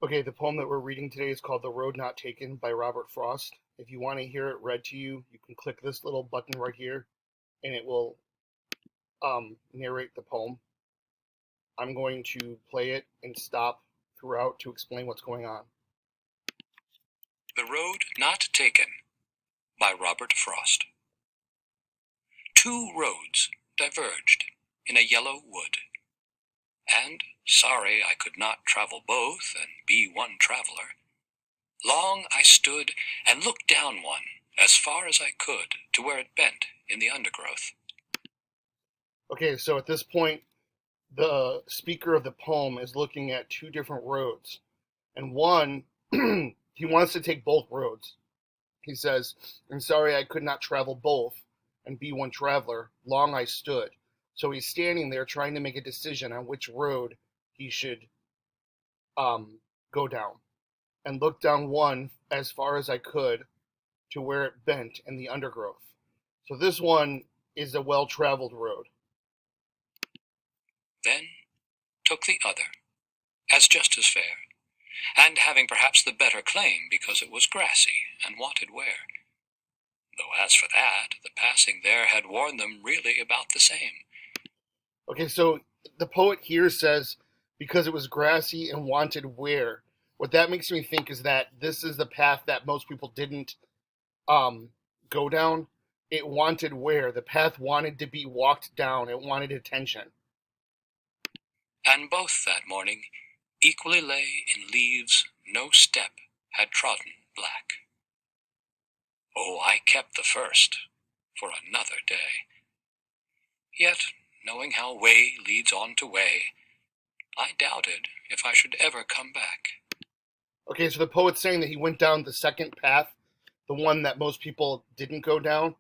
Okay, the poem that we're reading today is called The Road Not Taken by Robert Frost. If you want to hear it read to you, you can click this little button right here and it will narrate the poem. I'm going to play it and stop throughout to explain what's going on. The Road Not Taken by Robert Frost. Two roads diverged in a yellow wood, and, sorry I could not travel both and be one traveler, long I stood and looked down one as far as I could to where it bent in the undergrowth. Okay, so at this point, the speaker of the poem is looking at two different roads, and one, he wants to take both roads. He says, I'm sorry I could not travel both and be one traveler. Long I stood. So he's standing there trying to make a decision on which road he should go down. And looked down one as far as I could to where it bent in the undergrowth. So this one is a well-traveled road. Then took the other, as just as fair, and having perhaps the better claim because it was grassy and wanted wear. Though as for that, the passing there had worn them really about the same. Okay, so the poet here says, because it was grassy and wanted wear. What that makes me think is that this is the path that most people didn't go down. It wanted wear. The path wanted to be walked down. It wanted attention. And both that morning equally lay in leaves no step had trodden black. Oh, I kept the first for another day. Yet, knowing how way leads on to way, I doubted if I should ever come back. Okay, so the poet's saying that he went down the second path, the one that most people didn't go down.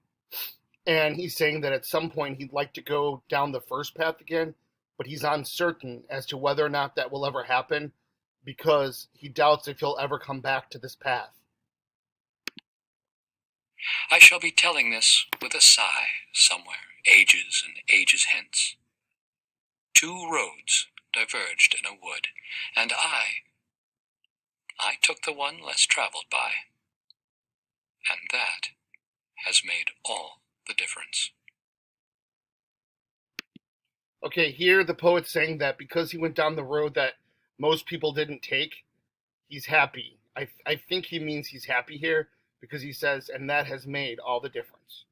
And he's saying that at some point he'd like to go down the first path again, but he's uncertain as to whether or not that will ever happen because he doubts if he'll ever come back to this path. I shall be telling this with a sigh somewhere, ages and ages hence. Two roads diverged in a wood, and I took the one less traveled by. And that has made all the difference. Okay, here the poet's saying that because he went down the road that most people didn't take, he's happy. I think he means he's happy here because he says, and that has made all the difference.